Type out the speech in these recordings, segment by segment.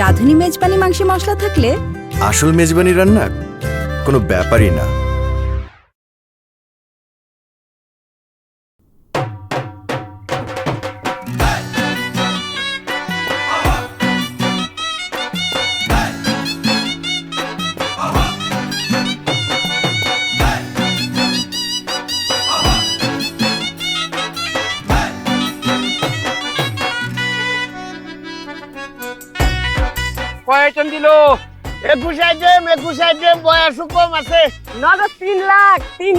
রাঁধুনি মেজবানি মাংসে মশলা থাকলে আসল মেজবানি রান্না কোনো ব্যাপারই না। কয়জন দিল? 21 আইটেম বয়স কম আছে। নগদ 3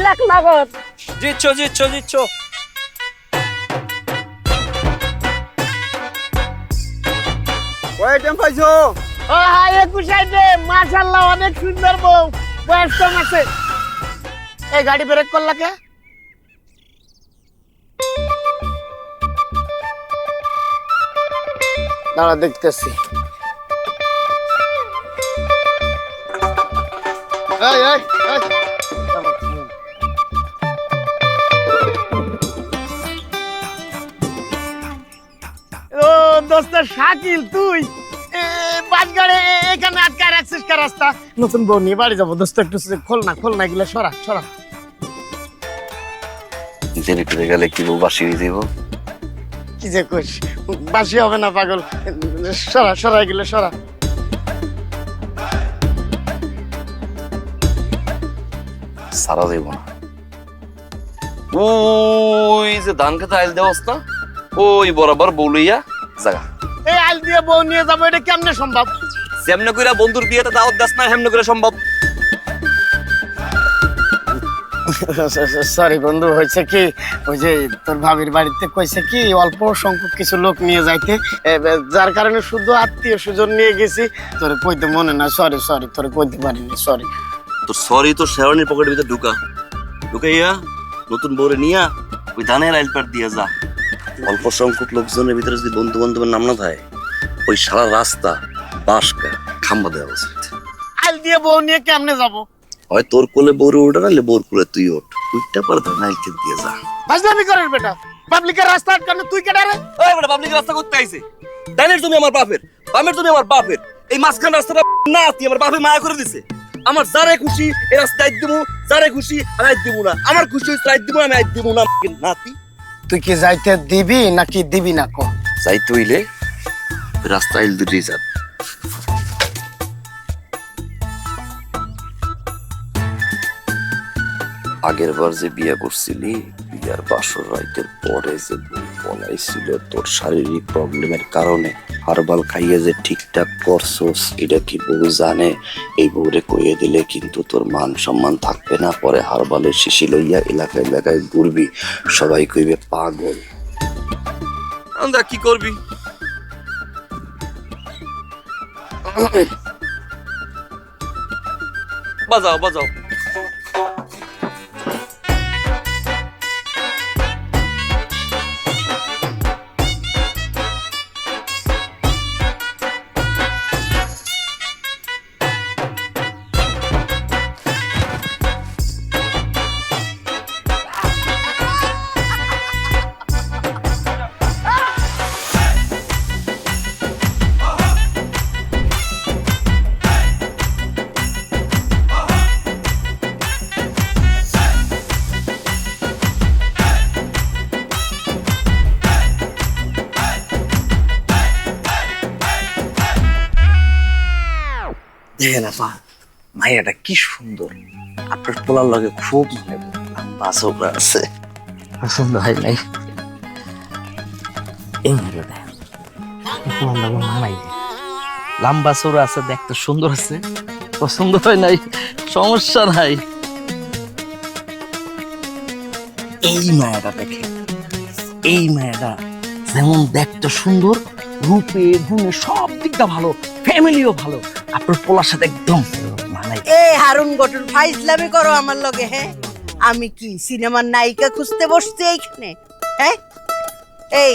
লাখ নগদ। জিতছ। কয়জন পাইছো? ও হ্যাঁ 21 আইটেম, মাশাআল্লাহ অনেক সুন্দর বউ, বয়স কম আছে। এই গাড়ি ব্রেক করলা কে? দাঁড়া দেখতেছি। এই ও দোস্ত শাকিল, তুই বাস গাড়ি এখানে আটকায় রাখছিস কা? রাস্তা নতুন বউ নিয়ে বাড়ি যাবো দোস্ত, একটু খোল না এগুলো সরা। জেনে টুরে গেলে কি বউ বাসি হয়ে যাবো? কি যে কইস, বাসি হবে না পাগল, সরা এগুলো সরা। সারা দেব না। ওই যে ধান খেতে আইল দেওয়াস না, ওই বরাবর বউলইয়া জায়গা। এই আইল দিয়ে বউ নিয়ে যাবো, এটা কেমনে সম্ভব? যেমনে কইরা বন্ধুর বিয়েতে দাওয়াত দাস না, হেমনে করে সম্ভব। সরি বন্ধু, হয়েছে কি ওই যে তোর ভাবির বাড়িতে কইছে কি অল্প সংখ্যক কিছু লোক নিয়ে যাইতে, যার কারণে শুধু আত্মীয় স্বজন নিয়ে গেছি। তোরে কইতে মনে না, সরি তোরে কইতে পারিনি, সরি। তোর সরি তোর শেরওয়ানির পকেটের ভিতরে ঢুকাইয়া নতুন বউরে নিয়া ওই ধানের আইল পাট দিয়ে যা। অল্প সংখ্যক লোকজনের ভিতরে যদি বন্ধু বান্ধবের নাম না থাকে, ওই সারা রাস্তা বাঁশকা খাম্বা দেওয়া উচিত। আইল দিয়ে বউ নিয়ে কেমনে যাবো? হয় তোর কোলে বউরে ওঠা, নাহলে বউর কোলে তুই ওঠ, উঠটা পারে ধান আইল খেতে দিয়ে যা। ফাজলামি করেন বেটা, পাবলিকের রাস্তা আটকানো তুই কেডা রে? ওই বেটা পাবলিক রাস্তা করতে আইছে, ধানের জমি আমার বাপের, বামের জমি আমার বাপের, এই মাঝখান রাস্তাটা না তুই আমার বাপে মায়া করে দিছে। আমার যারে খুশি এই রাস্তায় দিব, যারে খুশি আমি আইত দিব না, আমার খুশি হইছে আইত দিব, আমি আইত দিব না নাতি। তুই কি যাইতে দিবি নাকি দিবি না? কো যাইতে হইলে রাস্তা আইল দুটোই যাবে। আগের বার যে বিয়ে করছিলি, বিয়ার বাসর রাইতের পরে যে বলাইছিল তোর শারীরিক প্রবলেমের কারণে হারবাল খাইয়ে যে ঠিকঠাক করছস, এটা কি বউ জানে? এই বউরে কইয়ে দিলে কিন্তু তোর মান সম্মান থাকবে না, পরে হারবালের শিশি লইয়া এলাকায় ঘুরবি, সবাই কইবে পাগল। আমরা কি করবি? বাজাও দেখেন আপা, মাইয়াটা কি সুন্দর, আপনার পোলার লগে খুব মনে বাসরা আছে। পছন্দ হয় নাই এই মেয়েটা, পোলার লগে মানাই লম্বা চোরা আছে, দেখতে সুন্দর আছে, পছন্দ হয় নাই, সমস্যা নাই। এই মায়াটা দেখে, এই মায়াটা যেমন দেখতে সুন্দর, রূপে গুণে সব দিকটা ভালো, ফ্যামিলিও ভালো, আপনার পোলার সাথে একদম মানাই। এ হারুন গটুর ফাইজলামি করো আমার লগে? হ্যাঁ, আমি কি সিনেমার নায়িকা খুঁজতে বসছি এইখানে? হ্যাঁ, এই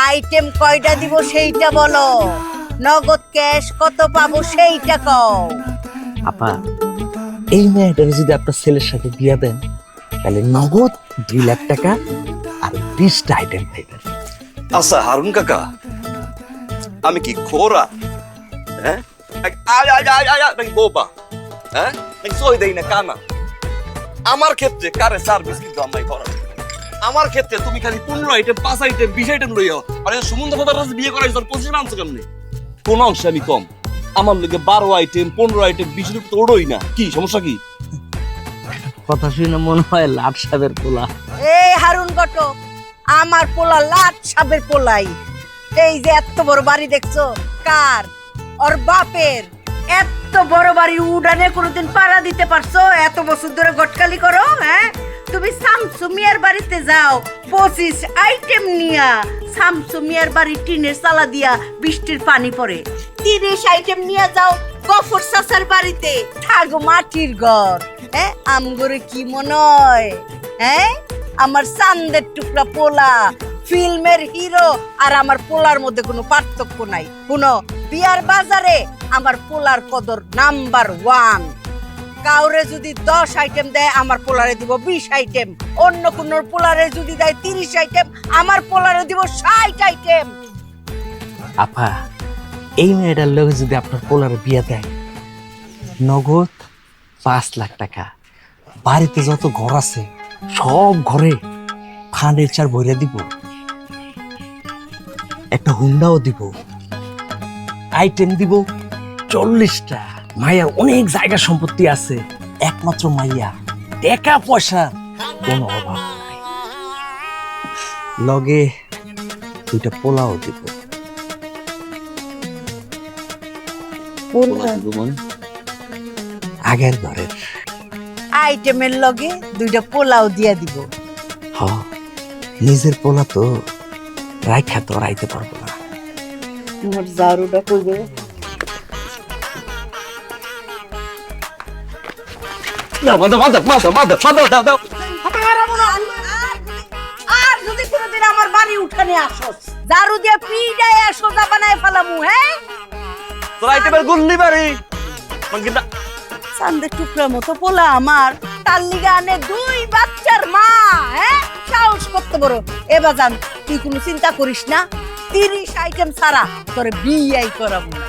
আইটেম কয়টা দিব সেইটা বলো, নগদ ক্যাশ কত পাবো সেইটা কও। আপা, এই মেয়েটার যদি আপনার ছেলের সাথে বিয়ে দেন, তাহলে নগদ 2 লাখ টাকা আর 20টা আইটেম পাইবেন। আচ্ছা হারুন কাকা, আমি কি খোরা হ্যাঁ আয় আয় আয় আয় নাকি বোবা, হ্যাঁ নাকি সই দেই না কানা? আমার ক্ষেত্রে কারে সার্ভিস কিন্তু আমি করা, আমার ক্ষেত্রে তুমি খালি 15 আইটেম 5 আইটেম 20 আইটেম লইও, আর সুমন্ত পদার বিয়ে করাই তোর 25 আনছো কেমনে? কোন অংশে আমি কম? আমার লগে 12 আইটেম 15 আইটেম 20 লোক তো ওড়োই না, কি সমস্যা কি? কথা শুনে মনে হয় লাট সাহেবের পোলা। এই হারুন ঘটক, আমার পোলা লাট সাবের পোলাই। এই যে এত বড় বাড়ি দেখছো, কার? ওর বাপের। এত বড় বাড়ির উড়ানে কোনোদিন পাড়া দিতে পারছো? এত বছর ধরে গটকালি করো, হ্যাঁ? তুমি শামসু মিয়ার বাড়িতে যাও, 25 আইটেম নিয়া। শামসু মিয়ার বাড়ি টিনের চালা দিয়া বৃষ্টির পানি পড়ে। 30 আইটেম নিয়ে যাও গফর চাচার বাড়িতে, থাকো মাটির ঘর। হ্যাঁ, আমগরে কি মনে হয়? হ্যাঁ, আমার চান্দের টুকরা পোলা, ফিল্মের হিরো, আর আমার পোলার মধ্যে কোনো পার্থক্য নাই। শুনো, বিয়ার বাজারে আমার পোলার কদর নাম্বার 1। কাউরে যদি 10 আইটেম দেয়, আমার পোলারে দিব 20 আইটেম। অন্য কোন পোলারে যদি দেয় 30 আইটেম, আমার পোলারে দিব 60 আইটেম। আপা, এই মেয়েটার লোক যদি আপনার পোলার বিয়ে দেয়, নগদ 5 লাখ টাকা, বাড়িতে যত ঘর আছে সব ঘরে ফার্নিচার ভরে দিব, একটা হুন্ডাও দিব, আইটেম দিব 40টা। মাইয়ার অনেক জায়গা সম্পত্তি আছে, একমাত্র মাইয়া, টাকা পয়সা কোনো অভাব নাই। লগে 2টা পোলাও দিব। আগের ঘরের আইটেমের লগে 2টা পোলাও দিয়া দিব। হ, নিজের পোলা তো রাইখা তো রাইতে পারবো না। মোর জারুটা কইবে। আর যদি কোনোদিন আমার বাড়ি উঠানে আসোস, জারু দিয়ে পিড়ায় সোজা বানায় ফেলামু। হ্যাঁ, তোর আইটেমের গুল্লি বাড়ি চান্দের টুকরা মতো পোলা আমার, তার লিগে আনে 2 বাচ্চার মা। হ্যাঁ, সাহস করতে বড়। এবার জান, তুই কোনো চিন্তা করিস না, 30 আইটেম ছাড়া তোরে বিয়াই করাবো না।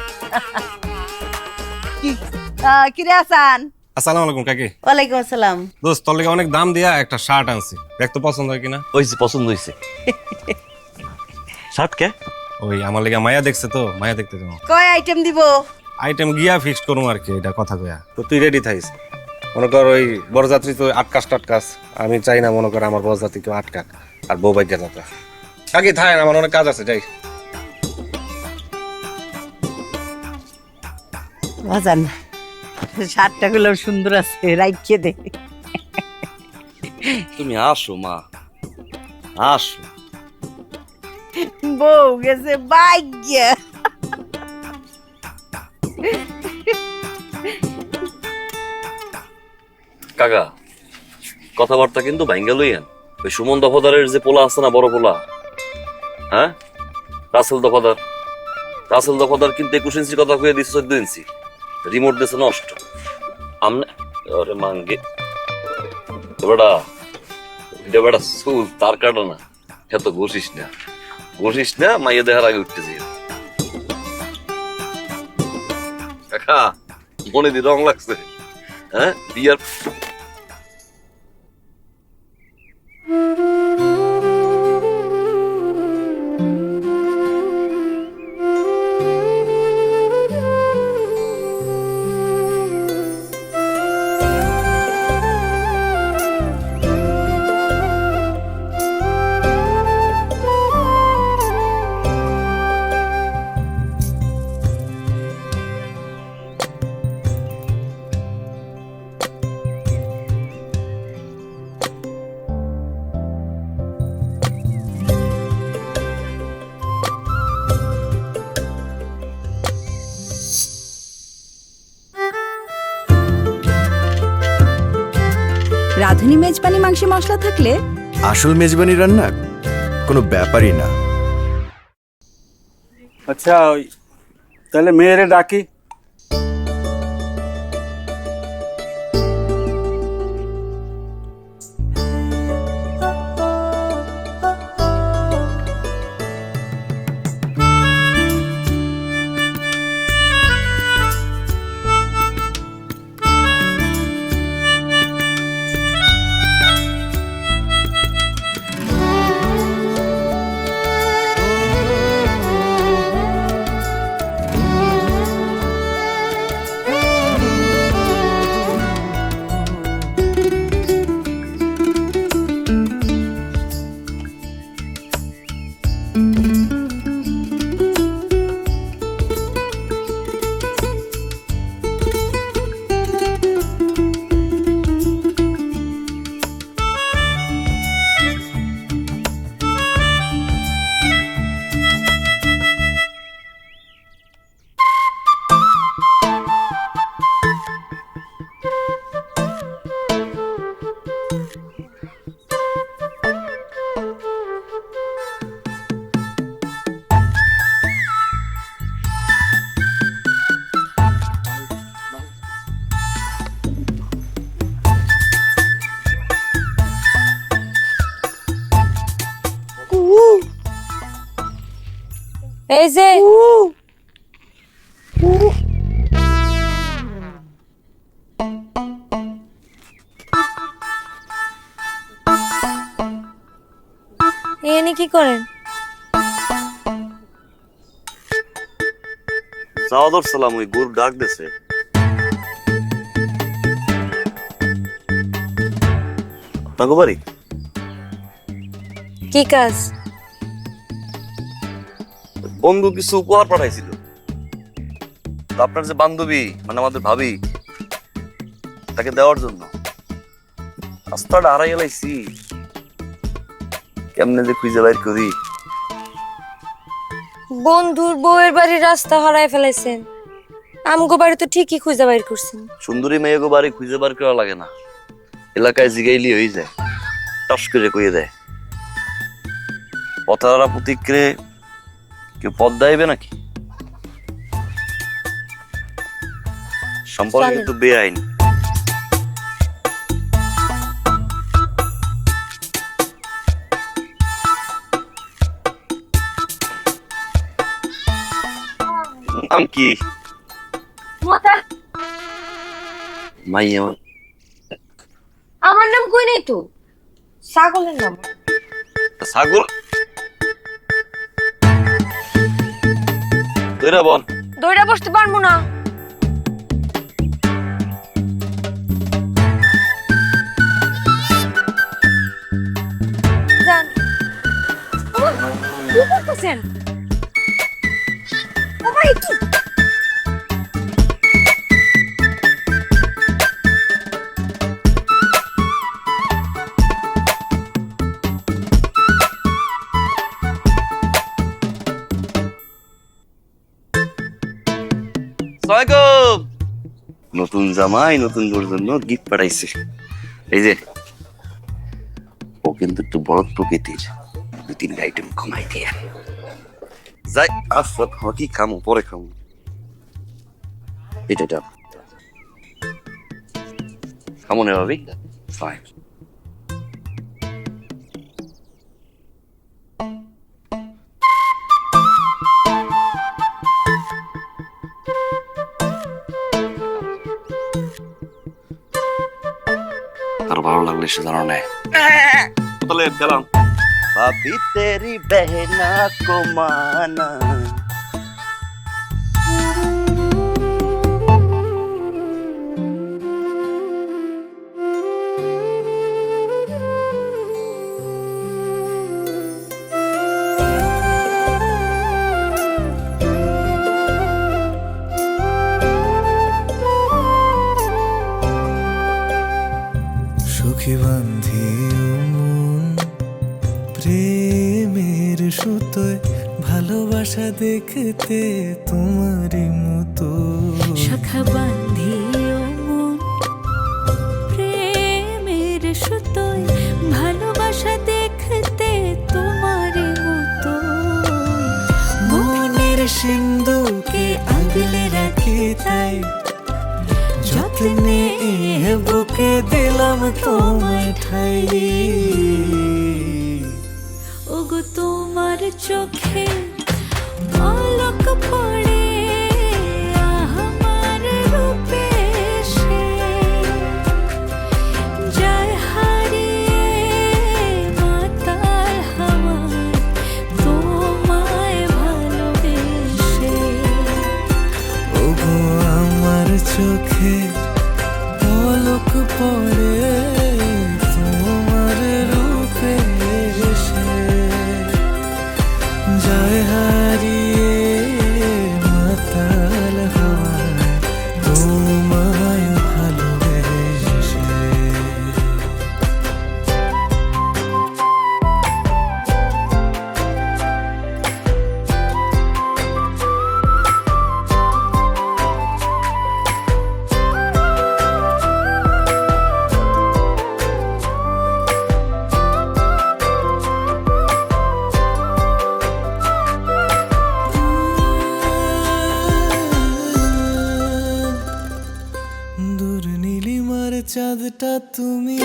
কি কিরে আসান? আসসালামু আলাইকুম কাকি। ওয়ালাইকুম আসসালাম। দোস্ত তোর লেগে অনেক দাম দিয়া একটা শার্ট আনছি, দেখ তো পছন্দ হয় কিনা। ওই যে পছন্দ হইছে। শার্ট কে? ওই আমার লেগে মায়া দেখছে তো, মায়া দেখতে যাবো। কয় আইটেম দিব? আইটেম গিয়া ফিক্সড করুম আর কি, এটা কথা কয়া। তো তুই রেডি থাকিস। মনে কর ওই বরযাত্রী তো আটকাস টাটকাস, আমি চাই না মনে কর আমার বরযাত্রী কেউ আটকাক আর বউ বাইকে যাতা। কাকি থাই, আমার অনেক কাজ আছে, যাই। বাজান, শার্টটা গুলো সুন্দর আছে, রাইখে দে। তুমি আসো মা, আসো। বউ গেছে বাইগিয়া। কাকা, কথাবার্তা কিন্তু ভাঙ্গা লইয়েন। ওই সুমন দফাদারের যে পোলা আছে না, বড় পোলা, হ্যাঁ, রাসেল দফাদার, রাসেল দফাদার কিন্তু 21 ইঞ্চি কথা কয়ে দিচ্ছে 14 ইঞ্চি, রিমোট দিয়েছে নষ্ট। আমনে আরে মাঙ্গে বেটা, এটা বেটা সুল, তার কাটা না, এত ঘষিস না, ঘষিস না, মাইয়া দেখার আগে উঠতেছি। কাকা, মনে দি রং লাগছে, হ্যাঁ, বিয়ার রাঁধুনি মেজবানি মাংসে মশলা থাকলে আসল মেজবানি রান্না কোনো ব্যাপারই না। আচ্ছা, ওই তাহলে মেয়েরে ডাকি। এই যে এনে কি করেন? সাওদর সালাম ওই গুর ডাক দেছে। আপনাকে বাড়ি কি কাজ? বন্ধু কিছু উপহার পাঠাইছিল, তো আপনার যে বান্ধবী মানে আমাদের ভাবি তাকে দেওয়ার জন্য রাস্তাটা হারাই গেলাইছি, কেমনে যে খুঁজে বাইর করি। বন্ধুর বউয়ের বাড়ির রাস্তা হারায় ফেলাইছেন, আমগো বাড়ি তো ঠিকই খুঁজে বাইর করছেন। সুন্দরী মেয়েগো বাড়ি খুঁজে বার করা লাগে না, এলাকায় জিগাইলি হয়ে যায়, টস করে কইয়ে দেয়। পথারা প্রতিক্রে কেউ পথ দেয়বে নাকি? সম্পর্ক কিন্তু বেআইন। নাম কি? মাইয়া। আমার নাম কই নাই তো, ছাগলের নাম। ছাগল দইরা বল। দৌড়া বসতে পারবো না। যান। ওমা, কি করতেছেন? ওমা, এ কি? নতুন জামাই নতুন বউর জন্য গিফট পাঠাইছে। এই যে ও কিন্তু একটু বড় প্রকৃতির, 2-3 আইটেম কমাই দিয়ে যাই। আসত কি খামো, পরে খামো। এটা খামো না ভাবি, ফাইন। আর ভালো লাগলে সে জানো না তাহলে গেলাম। ভাবি তেরি বেহনা কো মানা। সুখী বান্ধি মন প্রেমের সুতোয়, ভালোবাসা দেখতে তোমারই মতো। শাখা বাঁধিও মন প্রেমের সুতোয়, ভালোবাসা দেখতে তোমারই মতো। মনের সিন্ধুকে আগলে রাখি তাই, যত্নে বুকে দিলাম তোমায় ঠাই। ওগো তোমার চোখে পলক পড়ে, আমার রূপে সে যায় হারিয়ে মাতাল হাওয়ায় তোমায় ভালোবেসে। ওগো আমার চোখে পলক পড়ে, তোমার রূপে এসে যায় হারিয়ে মাতাল হাওয়ায় তোমায় ভালোবেসে। দূর নীলিমার চাঁদটা তুমি,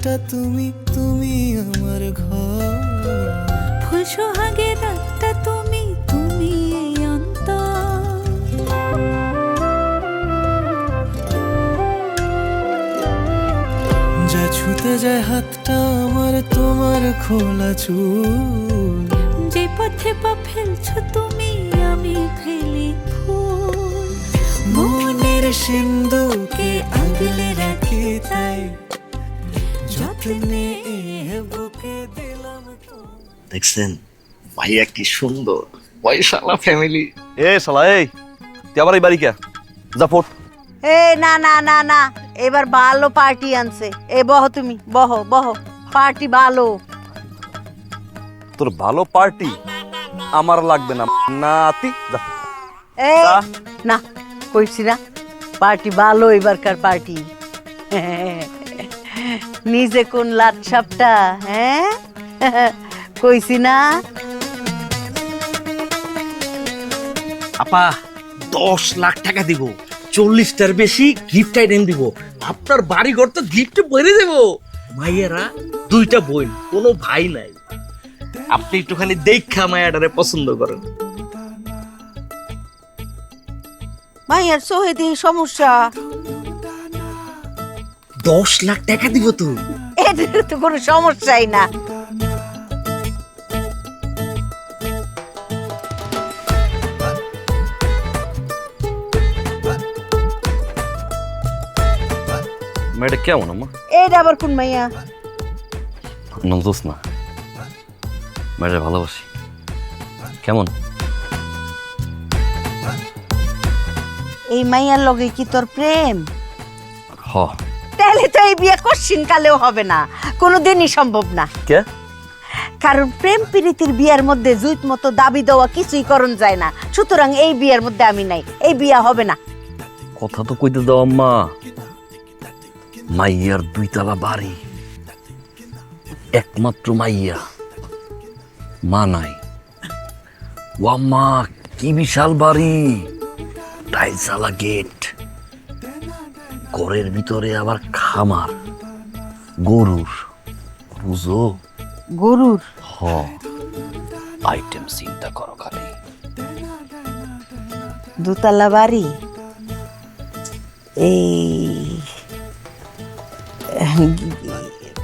চাঁদটা তুমি, তুমি আমার ঘর। ফুল সোহাগে রাতটা তুমি, তুমি এই অন্তর। যা ছুতে যায় হাতটা আমার, তোমার খোলা চুল। যে পথে পা ফেলছো তুমি, আমি ফেলি ফুল। মনের সিন্ধুকে আগলে রাখি তাই, যত্নে এ বুকে দিলাম তোমায়। দেখছেন ভাইয়া কি সুন্দর, পয়সালা ফ্যামিলি। এ শালা এই, তুই আবার এই বাড়ি কে যা ফোট। এ না না না না, এবার ভালো পার্টি আনছে। এ বহ, তুমি বহ বহ, পার্টি ভালো। তোর ভালো পার্টি আমার লাগবে না নাতি, যা। এ না, কইছি না পার্টি ভালো, এবারকার পার্টি। নিজে কোন লাট সাপটা, হ্যাঁ কইছি না। আপা 10 লাখ টাকা দিব, 40টার বেশি গিফট আইটেম দিব। আপনার বাড়ি ঘর তো গিফটে ভরে দেব। মাইয়ারা 2টা বোন, কোনো ভাই নাই। আপনি একটুখানি দেখা মায়াটারে পছন্দ করেন। মাইয়ার সোহে দিয়ে সমস্যা। 10 লাখ টাকা দিব তো। এটার তো কোনো সমস্যাই না। মেয়েটা কেমন আম্মা? এইটা আবার কোন মাইয়া? নাম জোসনা। মেয়েটা ভালোবাসি। কেমন? এই মাইয়ার লগে কি তোর প্রেম? হ। তাহলে তো এই বিয়ে কোশ্চিন কালেও হবে না, কোনোদিনই সম্ভব না। কে? কারণ প্রেম প্রীতির বিয়ের মধ্যে জুত মতো দাবি দেওয়া কিছুই করণ যায় না। সুতরাং এই বিয়ের মধ্যে আমি নাই, এই বিয়ে হবে না। কথা তো কইতে দাও আম্মা। মাইয়ার 2 তলা বাড়ি, একমাত্র মাইয়া, মা নাই। ও আম্মা কি বিশাল বাড়ি, টাইলসালা গেট, ঘরের ভিতরে আবার খামার গরুর, বুঝো? গরুর? হ। আইটেম চিন্তা করো খালি। দোতলা বাড়ি, এই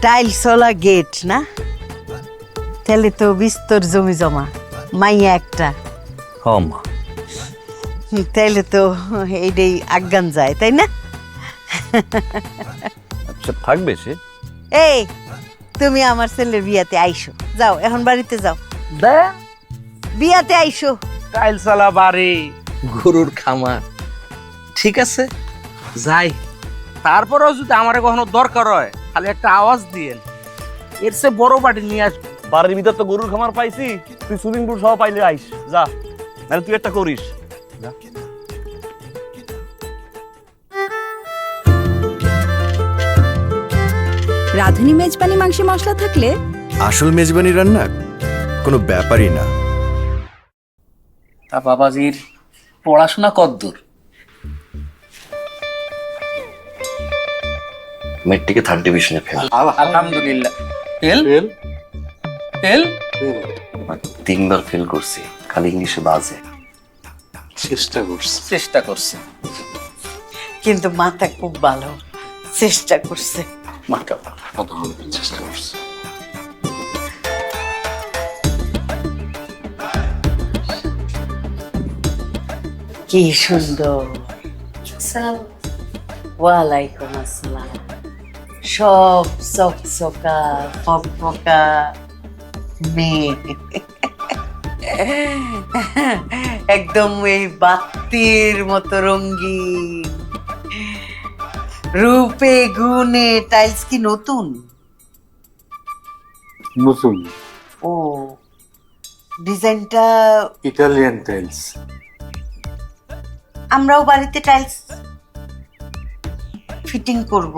টাইলসওয়ালা গেট না? তাহলে তো বিস্তর জমি জমা, মাইয়া একটা। হ মা। তাইলে তো এইটাই আজ্ঞান যায়, তাই না? আচ্ছা থাকবে সে। এই তুমি আমার ছেলের বিয়াতে আইসো, যাও এখন বাড়িতে যাও, বিয়াতে আইসো। টাইলসালা বাড়ি, গরুর খামার, ঠিক আছে যাই। তারপরেও যদি আমার কখনো দরকার হয় খালি একটা আওয়াজ দিয়েন, এর চেয়ে বড় বাড়ি নিয়ে আস। বাড়ির ভিতর তো গরুর খামার পাইছি, তুই সুইমিং পুল সহ পাইলে আইস, যা নাহলে তুই একটা করিস। যা। রাঁধুনি মেজবানি মাংসে মশলা থাকলে আসল মেজবানি রান্না কোনো ব্যাপারই না। তা বাবাজির পড়াশোনা কতদূর? মেট্রিকে 3rd ডিভিশনে ফেল। আলহামদুলিল্লাহ। ফেল? ফেল? 3বার ফেল করছি, খালি ইংলিশে বাজে। চেষ্টা করছে। কিন্তু মাথা খুব ভালো, চেষ্টা করছে। চেষ্টা করছি। কি সুন্দর। ওয়ালাইকুম আসসালাম। সব চকচকা ফকফকা মেয়ে, একদম এই বাতির মতো রঙিন, রূপে গুণে। টাইলস কি নতুন? নতুন ও, ডিজাইনটা ইটালিয়ান টাইলস। আমরাও বাড়িতে টাইলস ফিটিং করব,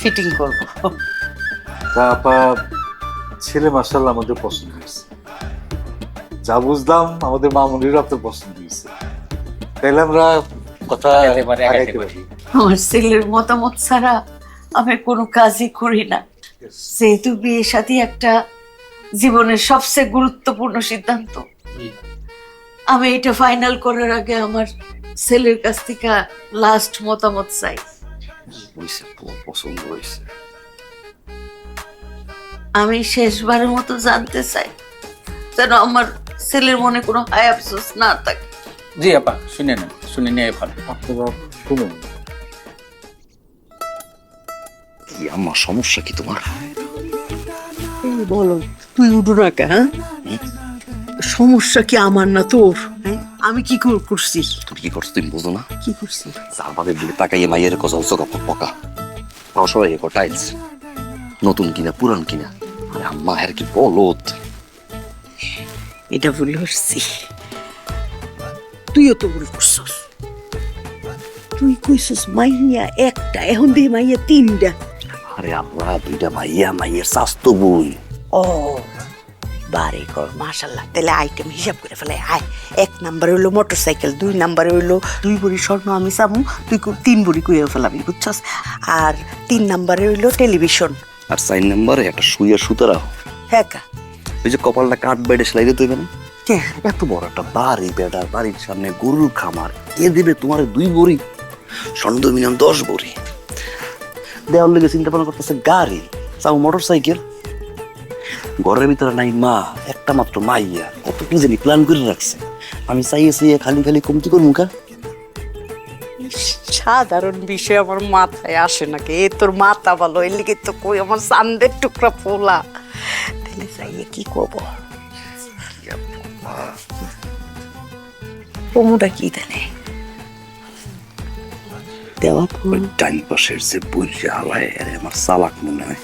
ফিটিং করব। তা আপা ছেলে মাশাআল্লাহ আমাদের পছন্দ হয়েছে, যা বুঝলাম আমাদের মামুনিরও আপনার পছন্দ হয়েছে, তাইলে আমরা কথা একেবারে আগাইতে পারি। আমার ছেলের মতামত ছাড়া আমি কোনো কাজই করি না। যেহেতু বিয়ে শাদী একটা জীবনের সবচেয়ে গুরুত্বপূর্ণ সিদ্ধান্ত, আমি এটা ফাইনাল করার আগে আমার ছেলের কাছ থেকে লাস্ট মতামত চাই। হইছে, পছন্দ হয়েছে। আমি শেষবারের মতো জানতে চাই, যেন আমার ছেলের মনে কোনো হায় আফসোস না থাকে। জি আপা, শুনে নেন, শুনে নিয়ে ভালো। আপনারা শুনুন। কি আম্মা, সমস্যা কি তোমার? বলো, তুই উঠো না কে? হ্যাঁ, সমস্যা কি আমার না তোর? আমি কি করছি? তুমি কি করছো তুমি বোঝো না? কি করছি? সালবাদের দিকে তাকাইয়ে মাইয়ের কথা হচ্ছে কাপড় পকা সবাই টাইলস নতুন কিনা পুরান কিনা। আরে আম্মা আর কি বলত। এটা ভুল করছি, তুইও তো ভুল করছস। তুই কইছস মাইয়া একটা, এখন দিয়ে মাইয়া তিনটা। আরে আল্লাহ, দুইটা মাইয়া, মাইয়ের স্বাস্থ্য বই। ও বারে কর, মাশাআল্লাহ। তাহলে আইটেম হিসাব করে ফেলে। আয়, 1 নাম্বার হইলো মোটরসাইকেল, 2 নাম্বার হইলো 2 ভরি স্বর্ণ আমি চামু, তুই 3 ভরি কইয়া ফেলাবি, বুঝছস? আর 3 নাম্বারে হইলো টেলিভিশন। আর 4 নম্বরে একটা সুইয়া সুতা রাখো। হ্যাঁ কা, ওই যে কপালটা কাঠ বেড়ে সেলাই দিতে হবে না? কে? এত বড় একটা বাড়ি, বেটার বাড়ির সামনে গরুর খামার, কে দেবে তোমার 2 ভরি স্বর্ণ? মিনিমাম 10 ভরি দেওয়ার লেগে চিন্তা ভাবনা করতেছে গাড়ি, চাও মোটর সাইকেল। ঘরের ভিতরে নাই মা, একটা মাত্র মাইয়া, কত কি জানি প্ল্যান করে রাখছে। আমি চাইয়েছি খালি খালি কমতি করবো কা? সাধারণ বিষয় আমার মাথায় আসে নাকি? এ তোর মাথা ভালো, এর লিগে তো কই আমার চান্দের টুকরা পোলা। তাহলে চাইয়ে কি করবো? কমুটা কি জানে দেওয়া ওই ডাইন পাশের যে বুঝে হালায়, আরে আমার চালাক মনে হয়।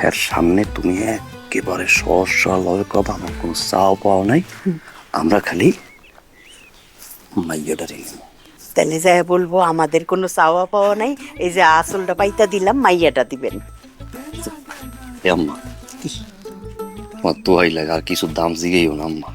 এর সামনে তুমি একেবারে সরল কথা, আমার কোনো চাও পাও নাই, আমরা খালি মাইয়াটারে নেব। তাহলে যাই বলবো আমাদের কোনো চাওয়া পাওয়া নাই, এই যে আসলটা পাইতা দিলাম, মাইয়াটা দিবেন। এ আম্মা, তোমার দোয়াই লাগে, আর কিছু দাম জিগেইও না আম্মা।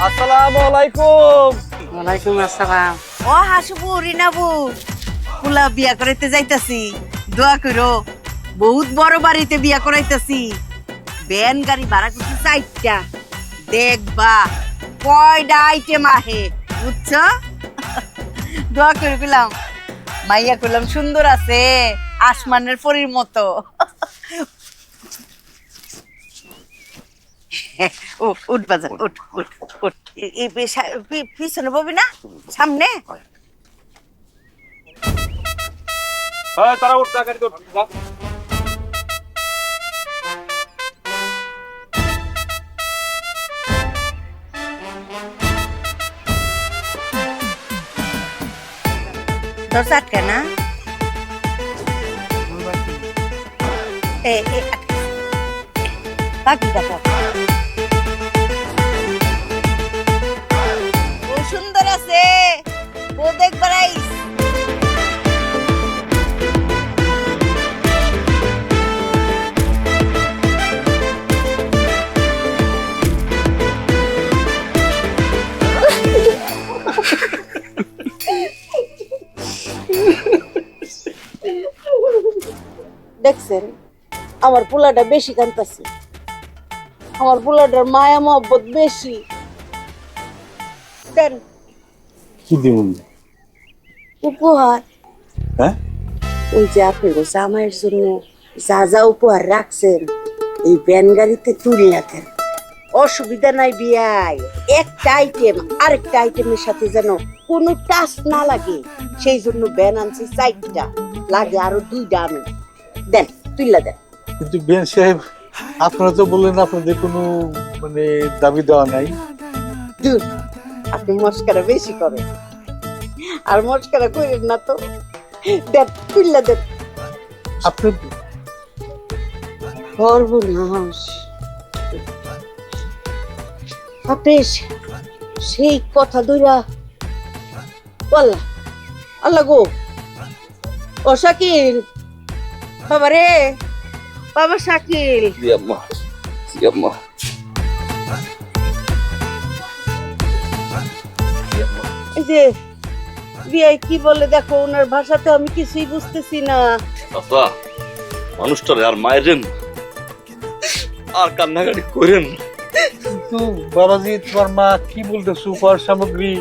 আসসালামু আলাইকুম। ওয়ালাইকুম আসসালাম। ও হাসুবু, রিনাবু, পুলা বিয়া করাইতে যাইতাছি, দোয়া করো। বহুত বড় বাড়িতে বিয়া করাইতাছি, ভ্যান গাড়ি ভাড়া করছি 4টা। দেখবা কয়টা আইটেম আহে, বুঝছো? দোয়া করে পেলাম, মাইয়া করলাম সুন্দর আছে, আসমানের পরীর মতো। উঠ বাজার, উঠ উঠ উঠ। পিছনে ববি না, সামনে। তারা উঠতে গাড়ি তো দরজা আটকে না? বাকি দেখো, ও সুন্দর আছে, ও দেখবার আইস। দেখছেন আমার পোলাটা বেশি কান্তাছে, আমার পোলাটার মায়া মহব্বত বেশি। দেন কি দিবেন? উপহার। হ্যাঁ, ওই যে আপনি জামাইয়ের জন্য যা যা উপহার রাখছেন, এই ভ্যান গাড়িতে তুলে দেন। অসুবিধা নাই বিয়াই, একটা আইটেম আরেকটা আইটেমের সাথে যেন কোনো টাচ না লাগে, সেই জন্য ভ্যান আনছি 4টা, লাগে আরো 2টা আনো। দেন, তুইলা দেন। কিন্তু বিয়ান সাহেব, আপনারা তো বললেন আপনাদের কোনো মানে দাবি দেওয়া নাই। দূর, আপনি মস্কারা বেশি করেন, আর মস্কারা করেন না তো। দেন, তুইলা দেন। আপনি সর্বনাশ, আপনি সেই কথা ধইরা বললা আল্লাহ গো ও শাকিল বাবা রে বাবা শাকিল জি আম্মা জি আম্মা এই যে বিয়াই কি বলে দেখো ওনার ভাষাতে আমি কিছুই বুঝতেছি না চাচা মানুষটারে আর মায়েরেন আর কান্নাকাটি করেন কিন্তু বাবাজি তোমার মা কি বলতেছে উপহার সামগ্রী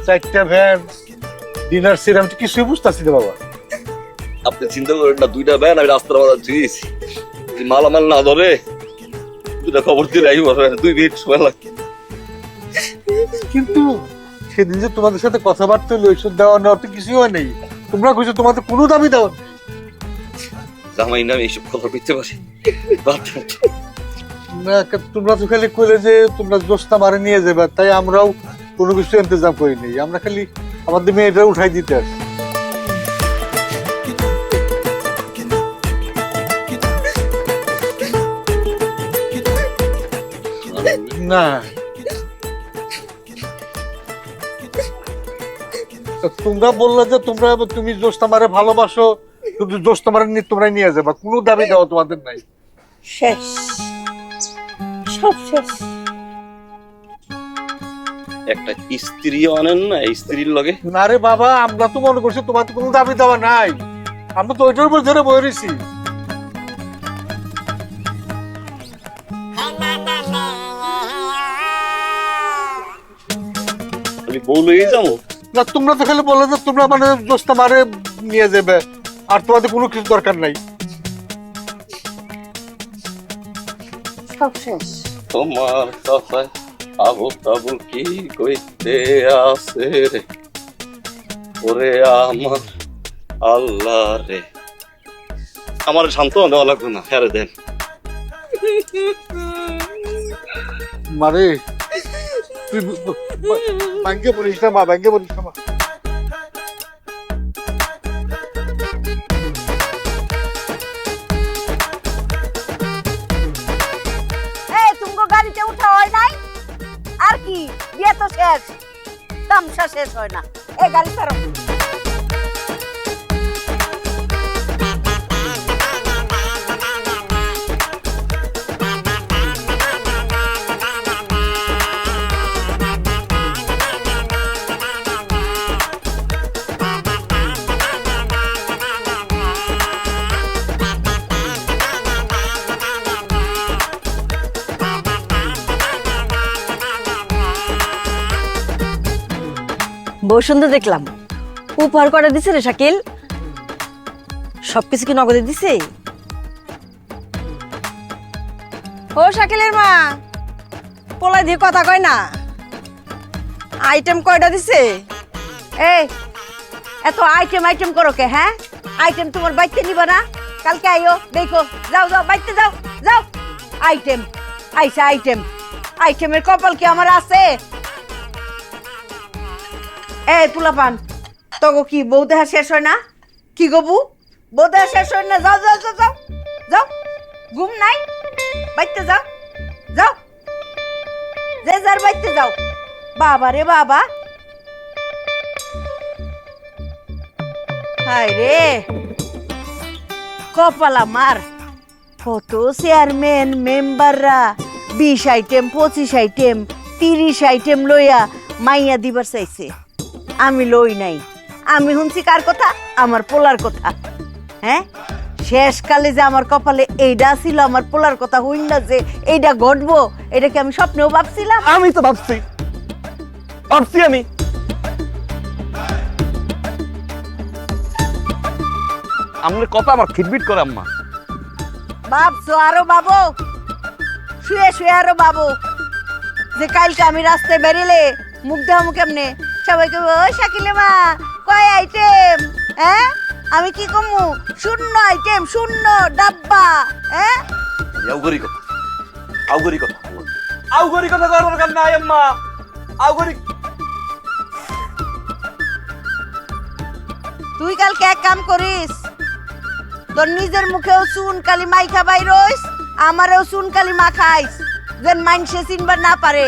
4টা ভ্যান ডিনার সেট আমি তো কিছুই বুঝতেছি না বাবা। আপনি চিন্তা করেন না 2টা ভ্যান আমি রাস্তার মাথা দিয়েছি যদি মালামাল না ধরে 2টা খবর দিলে আইব 2 মিনিট সময় লাগে। কিন্তু সেদিন যে তোমাদের সাথে কথাবার্তা হলো এইসব দেওয়া নেওয়া তো কিছুই হয় নাই, তোমরা কইছো তোমাদের কোনো দাবি দেওয়া নেই। জামাই না আমি এইসব কথা বলতে পারি না, তোমরা তো খালি কইলে যে তোমরা জোস্তা মারে নিয়ে যাবে, তাই আমরাও কোনো কিছু ইন্তজাম করি নাই, আমরা খালি আমাদের মেয়েটা উঠাই দিতে আসি। না তোমরা বললে যে তুমি জোস্তা মারে ভালোবাসো, শুধু জোস্তা মারে তোমরা নিয়ে যাবে, কোনো দাবি দেওয়া তোমাদের নাই। শেষ সব শেষ। একটা স্ত্রী আনেন না স্ত্রীর লগে না রে বাবা, আমরা তো মনে করছি তোমার তো কোনো দাবি দেওয়া নাই, আমরা তো ওইটার উপর ধরে বয়ে রয়েছি। আমি বউ লইয়ে যাবো না, তোমরা তো খালি বলে যে তোমরা মানে জোস্তা মারে নিয়ে যাবে, আর তোমাদের কোনো কিছু দরকার নাই। সব শেষ। তোমার কথায় আবুল তাবুল কি কইতে আছে রে ওরে আমার আল্লাহ রে। আমার শান্ত দেওয়া লাগবে না, হ্যাঁ দেন মারে তুই ব্যাংকে বলিস না মা, ব্যাংকে বলিস না মা। এই তুমগো গাড়িতে উঠা হয় নাই আর কি, বিয়ে তো শেষ, তামসা শেষ হয় না। এই গাড়ি ছাড়ো। বউ সুন্দর দেখলাম, উপহার করে দিছে রে শাকিল, সবকিছু কি নগদে দিছে? ও শাকিলের মা, পোলাই দিয়ে কথা কয় না, আইটেম কয়টা দিছে? এই এত আইটেম আইটেম করো কে? হ্যাঁ, আইটেম তোমার বাইতে নিবা না? কালকে আইও দেখো, যাও যাও বাইতে যাও যাও। আইটেম আইসা আইটেম, আইটেমের কপাল কি আমার আছে? এই তুলাপান তগো কি বউ দেখা শেষ হয় না? কি গো বউ, বউ দেখা শেষ হয় না? যাও যাও যাও যাও যাও, ঘুম নাই, বাইতে যাও যাও, যে যার বাইতে যাও। বাবা রে বাবা, হায় রে কপাল আমার। কত চেয়ারম্যান মেম্বাররা 20 আইটেম 25 আইটেম 30 আইটেম লইয়া মাইয়া দিবার চাইছে, আমি লই নাই। আমি শুনছি কার কথা? আমার পোলার কথা। হ্যাঁ, শেষকালে যে আমার কপালে এইটা ছিল, আমার পোলার কথা হইন না যে এইটা ঘটবো, এটা কি আমি স্বপ্নেও ভাবছিলাম? আমি তো ভাবছি আমি আমার কথা আমার খিটবিট করে আম্মা। ভাবছো আরো বাবু, শুয়ে শুয়ে আরো বাবু, যে কালকে আমি রাস্তায় বেরিলে মুখ দেওয়া কেমনে সবাইকে, ওই শাকিলে মা কয় আইটেম? হ্যাঁ, আমি কি কমু? 0 আইটেম, 0 ডাব্বা। হ্যাঁ, আউগরি কথা আউগরি কথা আউগরি কথা করার দরকার নাই আম্মা, আউগরি। তুই কালকে এক কাম করিস, তোর নিজের মুখেও চুন কালি মাইখা বাইরইস, আমারও চুন কালি মাখাইস, যেন মাইনসে চিনবার না পারে।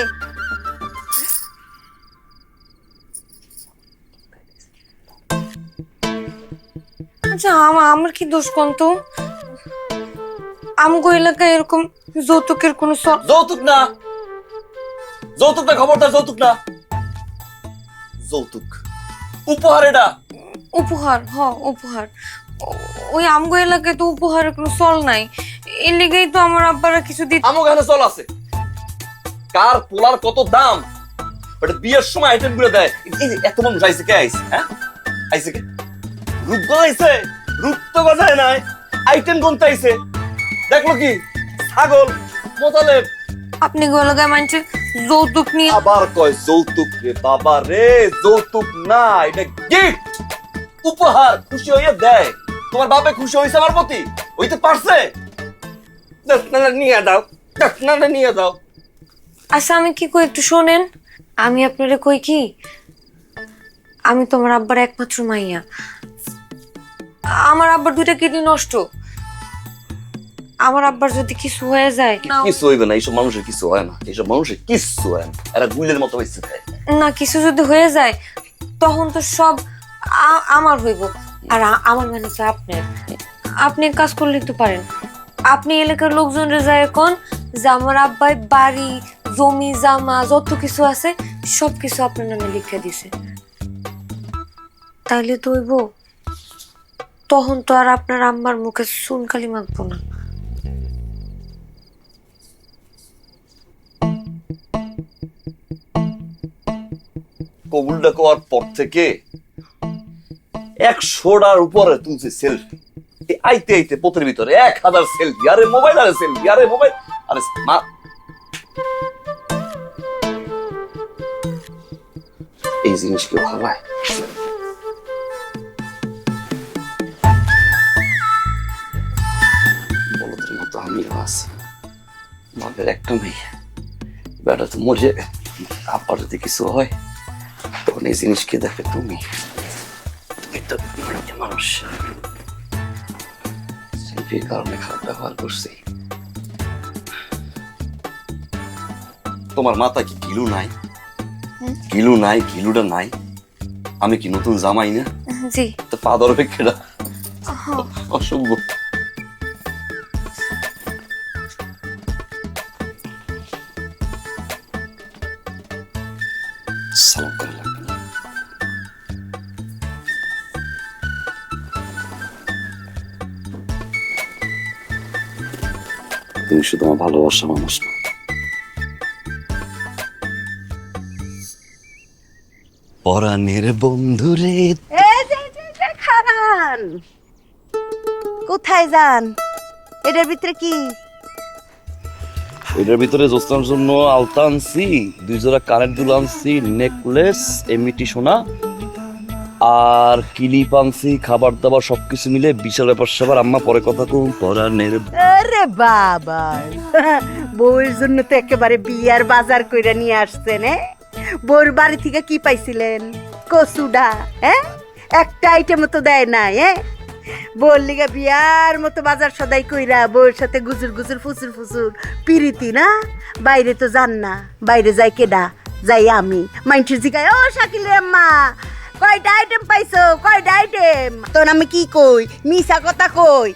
আচ্ছা আমার কি দোষ কোন তো? আমগো এলাকায় এরকম যৌতুকের কোনো যৌতুক না, যৌতুক না, খবরদার যৌতুক না, যৌতুক উপহার। এটা উপহার, উপহার। ওই আমগো এলাকায় তো উপহারের কোনো চল নাই, এর লেগেই তো আমার আব্বারা কিছু দিতে। আমগো এখানে চল আছে, কার পোলার কত দাম ওটা বিয়ের সময় আইটেম করে দেয়। এই যে এত মানুষ আইছে, কে আইছে? হ্যাঁ আইছে কে? রূপ গলাইছে? রূপ তো গজায় নাই, আইটেম গুনতে আইছে। দেখলো কি ছাগল মোতালেব। আপনি গো এলাকায় মানছে যৌতুক নিয়ে আবার কয় যৌতুক রে বাবা রে, যৌতুক না, এটা গিফট, উপহার। খুশি হইয়া দেয়। তোমার বাপে খুশি হইছে আমার প্রতি? হইতে পারছে? নিয়ে দাও, নিয়ে দাও। আচ্ছা আমি কি কই একটু শোনেন। আমি আপনারে কই কি, আমি তোমার আব্বার একমাত্র মাইয়া। আমার আব্বার 2টা কিডনি নষ্ট। আমার আব্বার যদি কিছু হয়ে যায়, কিছু হইবে না, এইসব মানুষের কিছু হয় না, এইসব মানুষের কিছু হয় না, এরা গুলের মতো হয়েছে। না কিছু যদি হয়ে যায় তখন তো সব আমার হইব। আর আমার মানে হচ্ছে আপনার। আপনি এক কাজ করলে তো পারেন, আপনি এলাকার লোকজনরা যায় কোন যে আমার আব্বাই বাড়ি জমি জামা যত কিছু আছে সবকিছু আপনার নামে লিখে দিছে। তাইলে তো হইব, তখন তো আর আপনার আম্মার মুখে চুনকালি মাখবো না। কবুলটা করার পর থেকে 100টার উপরে তুলছে সেলফি। আইতে আইতে পথের ভিতরে 1000 সেলফি। আরে মোবাইল, আরে সেলফি, আরে মোবাইল, আরে মা। এই জিনিস কেউ ভাবায়? বলদের মতো আমিও আছি, বাপের একটা মেয়ে, বেটা তো মরে। আব্বার যদি কিছু হয় তখন এই জিনিসকে দেখে তুমি তো মানুষ। সেলফির কারণে খারাপ ব্যবহার করছি। তোমার মাথা কি গিলু নাই? গিলু নাই, গিলুটা নাই। আমি কি নতুন জামাই না? জি। তো পা ধরবে কেডা? অসভ্য। সালাম করে লাগবে না। তুমি শুধু আমার ভালোবাসা মানুষ না। পরাণের বন্ধুরে। খারান কোথায় যান? এটার ভিতরে কি? এটার ভিতরে জোস্তার জন্য আলতা আনছি, 2 জোড়া কানের দুল আনছি, নেকলেস, এমনিটি সোনা আর ক্লিপ আনছি, খাবার দাবার সবকিছু মিলে বিশাল ব্যাপার স্যাপার। আম্মা পরে কথা কম। পরাণের। আরে বাবা, বউয়ের জন্য তো একেবারে বিয়ার বাজার কইরা নিয়ে আসছেন। বউর বাড়ি থেকে কি পাইছিলেন? কসুডা? একটা আইটেম তো দেয় না। বউর লিগা বিয়ার মতো বাজার সদাই কইরা বউয়ের সাথে গুজুর গুজুর ফুসুর ফুসুর পিরিতি না। বাইরে তো যান না, বাইরে যাই কেডা? যাই আমি। মাইন্টের জিগায়, ও শাকিলের আম্মা কয়টা আইটেম পাইছো? কয়টা আইটেম? তোর আমি কি কই? মিছা কথা কই?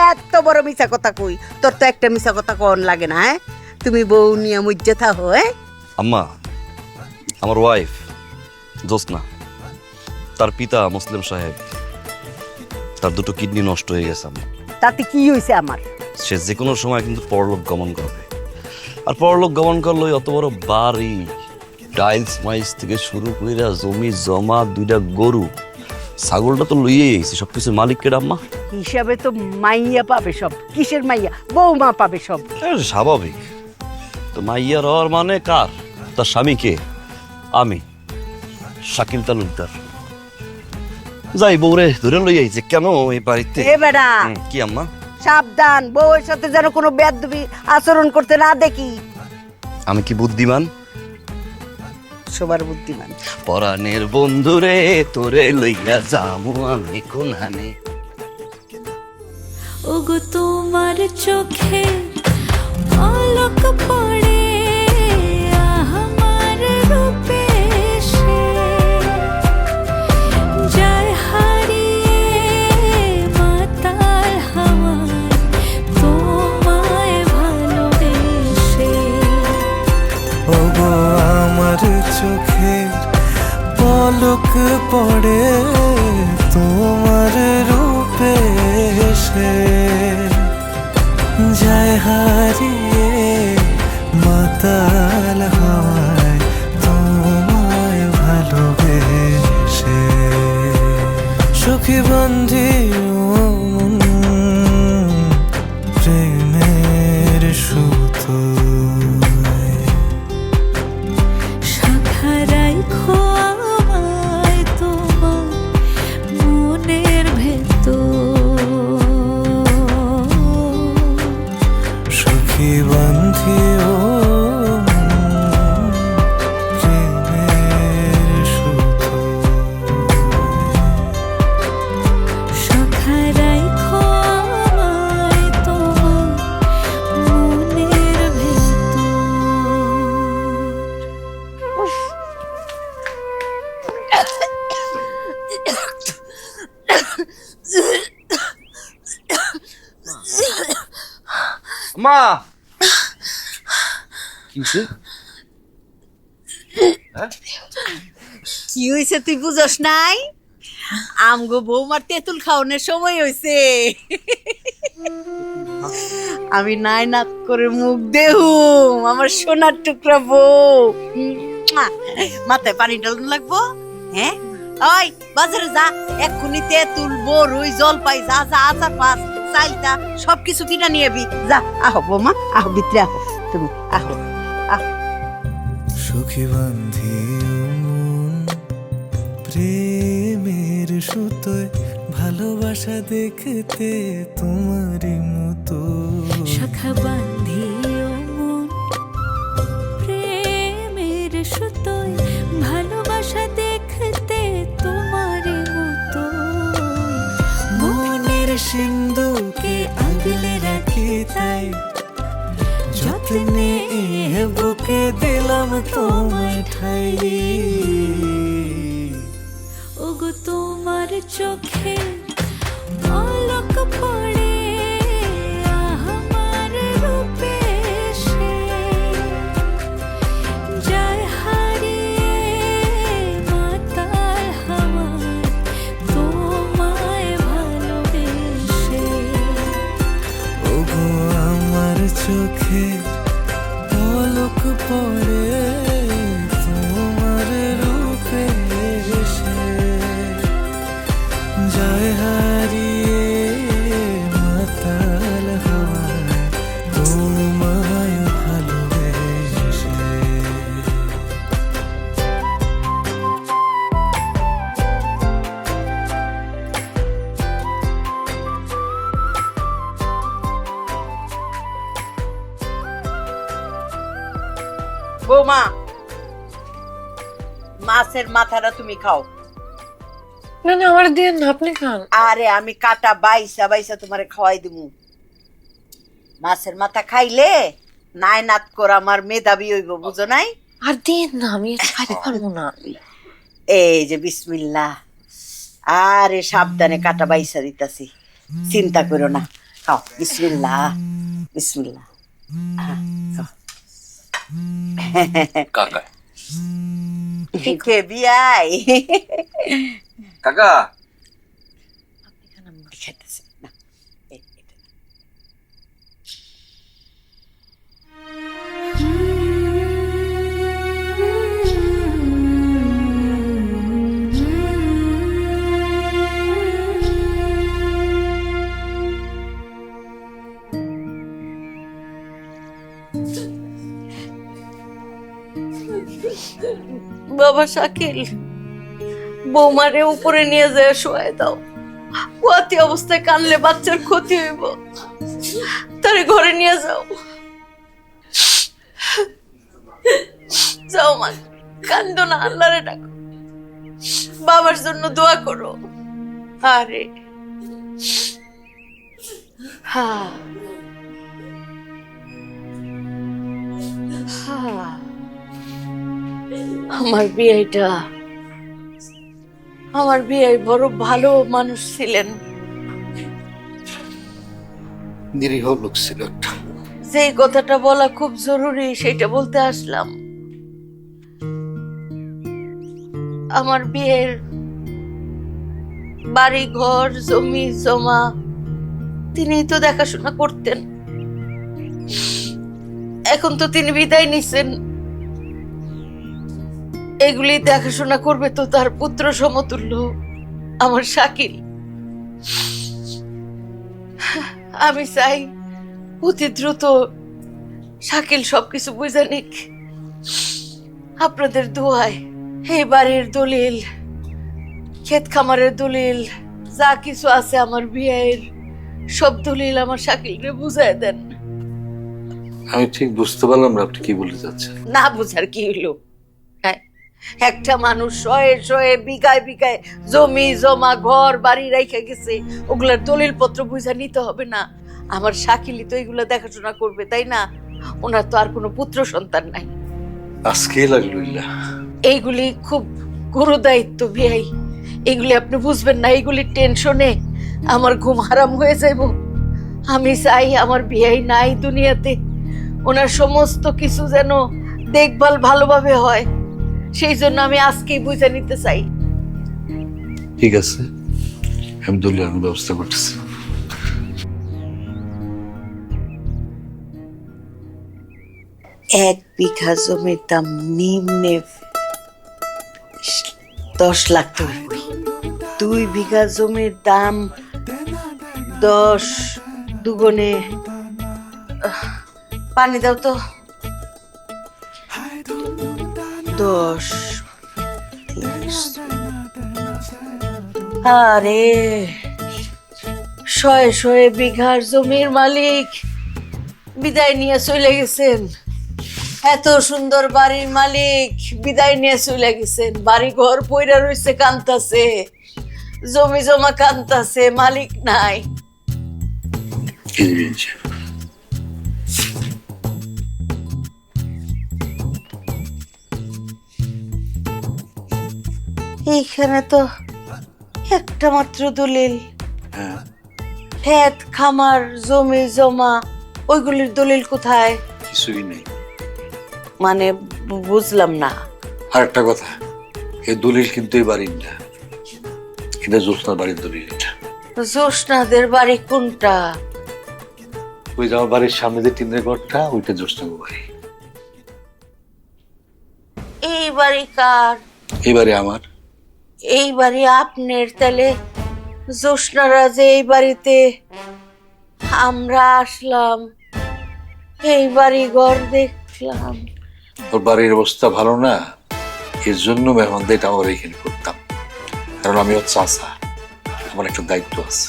এত বড় মিছা কথা কই? তোর তো একটা মিছা কথা কোন লাগে না। তুমি বউ নিয়ে মুজ্জে থাকো। আম্মা, আমার ওয়াইফ জোসনা, তার পিতা মুসলিম সাহেব, তার 2টো কিডনি নষ্ট হয়ে গেছে। তাতে কি হয়েছে আমার? সে যে কোনো সময় কিন্তু পরলোক গমন করবে। আর পরলোক গমন করলো অত বড় বাড়ি, টাইলস মাইলস থেকে শুরু করে জমি জমা, 2টা গরু, ছাগলটা তো লইয়েই আইছি। সবকিছু মালিক কে? আম্মা হিসাবে তো মাইয়া পাবে সব। কিসের মাইয়া? বৌমা পাবে সব। স্বাভাবিক তো। মাইয়ার হওয়ার মানে কার? তার স্বামী কে? আমি, শাকিল তালুকদার। যাই বউরে ধরে লই আইছে কেন এই বাড়িতে? এ বেটা, কি আম্মা? সাবধান, বউয়ের সাথে যেন কোনো বেয়াদবি আচরণ করতে না দেখি। আমি কি বুদ্ধিমান? সবার বুদ্ধিমান। পরাণের বন্ধুরে তোরে লইয়া যাবো আমি কোনখানে। ওগো তোমার চোখে আলোক পড়ে আমার রূপে সে যায় হারিয়ে পড়ে তোমার রূপে এসে যায় হারিয়ে মাতাল হয় তোমায় ভালোবেসে সুখী বন্ধি প্রেমের সুতো শাখা রাইখো আমায় তোমার মনের ভেতর সুখী বন্ধি ও প্রেমের সুতো শাখা রাইখো আমায় তোমার মনের ভেতর। মা কিসে কি হয়েছে তুই বুঝস নাই? আমগো বৌমার তেঁতুল খাওয়ানোর সময় হয়েছে। আমি নাই নাক করে মুখ দেহুম আমার সোনার টুকরা বউ। মাথায় পানি ঢালন লাগবো। হ্যাঁ ওই বাজারে যা, এক্ষুনি তেঁতুল বড়ই জলপাই যা যা আচার পাস চাইতা সবকিছু কিনা নিয়ে বি যা। আহো বৌমা, আহো ভিতরে আহো, তুমি আহো আহো। সুখী বন্ধি মন প্রেমের সুতোয় ভালোবাসা দেখতে তোমারই মতো শাখা বাঁধিও মন প্রেমের সুতোয় ভালোবাসা দেখতে তোমার মতো মনের সিন্ধুকে আগলে রাখি তাই যত্নে বুকে দিলাম তোমায় ঠাই ওগো তোমার চোখে পলক পড়ে আমার রূপে সে যায় হারিয়ে মাতাল হাওয়ায় তোমায় ভালোবেসে ওগো আমার চোখে পলক পড়ে তোমার রূপে এসে যায় হারিয়ে মাতাল হয় তোমায় ভালোবেসে বৌমা মাছের মাথাটা তুমি খাও। না না আমার দিয়ে না, আপনি খান। আরে আমি কাটা বাইসা বাইসা তোমারে খাওয়াই দিমু। মাছের মাথা খাইলে নাই নাত কর আমার মেধাবী হইব, বুঝো নাই? আর দিন না, আমি খাইতে পারবো না। এই যে বিসমিল্লাহ। আরে সাবধানে কাটা বাইসা দিতাছি, চিন্তা করো না। খাও, বিসমিল্লাহ বিসমিল্লাহ। খাও। কাকা কে বিয়াই কাকা খাইতেছে না। বাবা শাকিল, বৌমারে উপরে নিয়ে যায় শোয়াই দাও। অতি অবস্থায় কানলে বাচ্চার ক্ষতি হইব, তারে ঘরে নিয়ে যাও। যাও মা, কান্দো না, আল্লাহরে ডাকো, বাবার জন্য দোয়া করো। আরে হ্যাঁ হ্যাঁ, আমার বিয়ে বড় ভালো মানুষ ছিলেন, নিরীহ লোক ছিল একটা। যে কথাটা বলা খুব জরুরি সেটা বলতে আসলাম। আমার বিয়ের বাড়ি ঘর জমি জমা তিনি তো দেখাশোনা করতেন। এখন তো তিনি বিদায় নিছেন, এগুলি দেখাশোনা করবে তো তার পুত্র সমতুল্য আমার শাকিল। আমি চাই অতি দ্রুত শাকিল সবকিছু বুঝে নিক। আপনাদের দোয়ায় এই বাড়ির দলিল, ক্ষেত খামারের দলিল, যা কিছু আছে আমার বিয়ের সব দলিল আমার শাকিলকে বুঝায় দেন। আমি ঠিক বুঝতে পারলাম না আপনি কি বলতে চাচ্ছেন। না বুঝার কি হইলো? হ্যাঁ, একটা মানুষ শয়ে শয়ে বিঘায় বিঘায় জমি জমা ঘর বাড়ি রেখে গেছে, ওগুলার দলিল পত্র বুঝা নিতে হবে না? আমার শাকিলি তো এগুলো দেখাশোনা করবে, তাই না? ওনার তো আর কোনো পুত্র সন্তান নাই। আজকে লাগলো ইল্লা। এইগুলি খুব গুরু দায়িত্ব ভাই, এগুলি আপনি বুঝবেন না। এইগুলির টেনশনে আমার ঘুম হারাম হয়ে যাইব। আমি চাই আমার বিয়ে নাই দুনিয়াতে, ওনার সমস্ত কিছু যেন দেখভাল ভালোভাবে হয়। সেই জন্য আমি আজকেই বুঝে নিতে চাই। ঠিক আছে, আমি দলিলের ব্যবস্থা করতেছি। 1 বিঘা জমির দাম নিম্নে 10 লাখ টাকা। 2 বিঘা জমির দাম 10 দুগুণে। পানি দাও তো। 10 আরে শয়ে শয়ে বিঘার জমির মালিক বিদায় নিয়ে চলে গেছেন। এত সুন্দর বাড়ির মালিক বিদায় নিয়ে চলে গেছেন। বাড়ি ঘর পইরা রইছে, কান্তাছে, জমি জমা কান্তাছে, মালিক নাই। এইখানে তো একটা মাত্র দলিল, ক্ষেত খামার জমি জমা, ওইগুলির দলিল কোথায়? কিছুই নেই। মানে বুঝলাম না। আর একটা কথা, এই দলিল কিন্তু এই বাড়ির না, এটা জ্যোৎস্নার বাড়ির দলিল। এটা জ্যোৎস্নাদের বাড়ি কোনটা? ওই যে আমার বাড়ির সামনে যে টিনের ঘরটা, ওইটা জ্যোৎস্নার বাড়ি। এই বাড়ি কার? এই বাড়ি আমার। এই বাড়ি আপনার? তাহলে জ্যোৎস্নারা যে এই বাড়িতে আমরা আসলাম, এই বাড়ি ঘর দেখলাম। ওর বাড়ির অবস্থা ভালো না, এর জন্য মেহমানদের আমার এখানে করতাম, কারণ আমি ওর চাচা, আমার একটা দায়িত্ব আছে।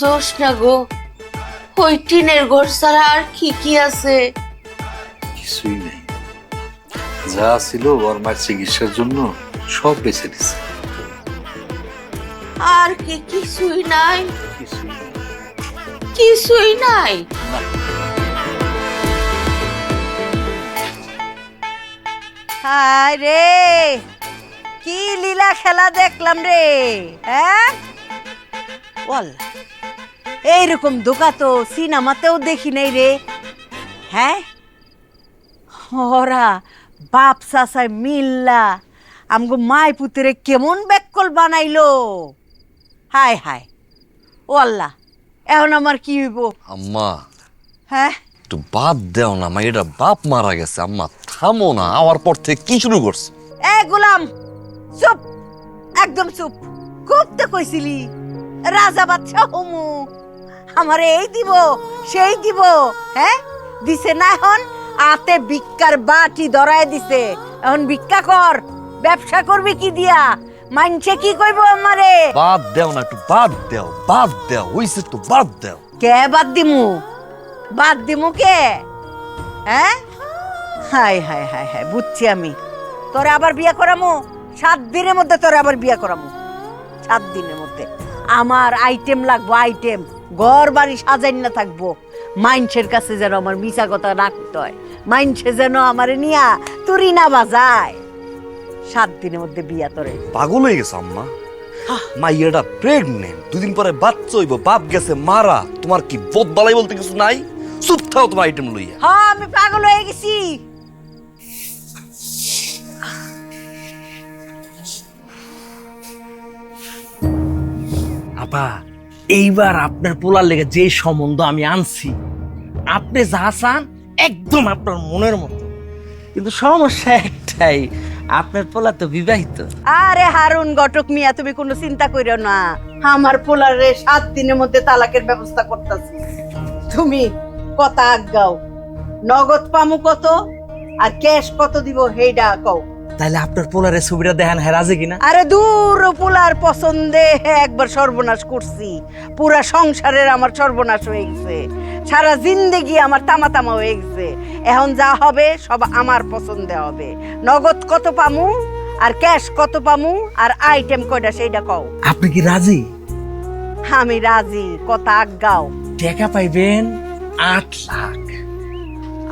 জ্যোৎস্না গো, ওই টিনের ঘর ছাড়া আর কি কি আছে? কিছুই নেই, যা ছিল ওর মায়ের চিকিৎসার জন্য সব বেঁচে দিছে। আর কি কিছুই নাই? কিছুই নেই। কিছুই নাই? হায় রে, কি লীলা খেলা দেখলাম রে। হ্যাঁ বল, এইরকম ধোকা তো সিনেমাতেও দেখি নাই রে। হ্যাঁ, ওরা বাপ চাচায় মিল্লা আমগো মাই পুত্রে কেমন ব্যাককল বানাইলো। হায় হায়, ও আল্লাহ, এখন আমার কি হইব? আম্মা হ্যাঁ, একটু বাদ দেও না, মাইয়েরা বাপ মারা গেছে। আম্মা থামো না, আওয়ার পর থেকে কি শুরু করছে? এ গোলাম, চুপ, একদম চুপ। খুব তো কইছিলি রাজা বাদশা হমু, আমারে এই দিব সেই দিব। হ্যাঁ, দিছে না? এখন আতে ভিক্ষার বাটি ধরায় দিছে, এখন ভিক্ষা কর। ব্যবসা করবি কি দিয়া? মানছে কি কইব আমারে? বাদ দেও না, একটু বাদ দেও, বাদ দেও, হইছে তো বাদ দেও। কে বাদ দিমু? বাদ দিমু কে? হ্যাঁ, হাই হাই হাই হাই, বুঝছি আমি। তোরে আবার বিয়া করামু 7 দিনের মধ্যে, তোরে আবার বিয়া করামু 7 দিনের মধ্যে। আমার আইটেম লাগবো, আইটেম। ঘর বাড়ি সাজাই না থাকবো, মাইনছের কাছে যেন আমার মিছা কথা না কইতে হয়, মাইনছে যেন আমারে নিয়া তুরি না বাজায়। 7 দিনের মধ্যে বিয়া তোরে। পাগল হয়ে গেছে আম্মা, মাইয়াটা প্রেগনেন্ট, 2 দিন পরে বাচ্চা হইব, বাপ গেছে মারা। তোমার কি বোধ বালাই বলতে কিছু নাই? চুপ থাও তোমার আইটেম লইয়া। হ্যাঁ, আমি পাগল হয়ে গেছি। আপা এইবার আপনার পোলার লেগে যে সম্বন্ধ আমি আনছি, আপনি যা চান একদম আপনার মনের মতো, কিন্তু সমস্যা একটাই, আপনার পোলা তো বিবাহিত। আরে হারুন ঘটক মিয়া, তুমি কোনো চিন্তা কইরো না, আমার পোলারে 7 দিনের মধ্যে তালাকের ব্যবস্থা করতেছি। তুমি কথা আগাও, নগদ পামু কত আর ক্যাশ কত দিব হেইডা কও। তাহলে আপনার পোলারে ছবিটা দেখেন, হ্যাঁ রাজি কিনা? আরে দূর, পোলার পছন্দে একবার সর্বনাশ করছি, পুরা সংসারের আমার সর্বনাশ হয়ে গেছে, সারা জিন্দেগি আমার তামা তামা হয়ে গেছে। এখন যা হবে সব আমার পছন্দে হবে। নগদ কত পামু আর ক্যাশ কত পামু আর আইটেম কয়টা সেইটা কও। আপনি কি রাজি? আমি রাজি, কথা আগাও। টাকা পাইবেন 8 লাখ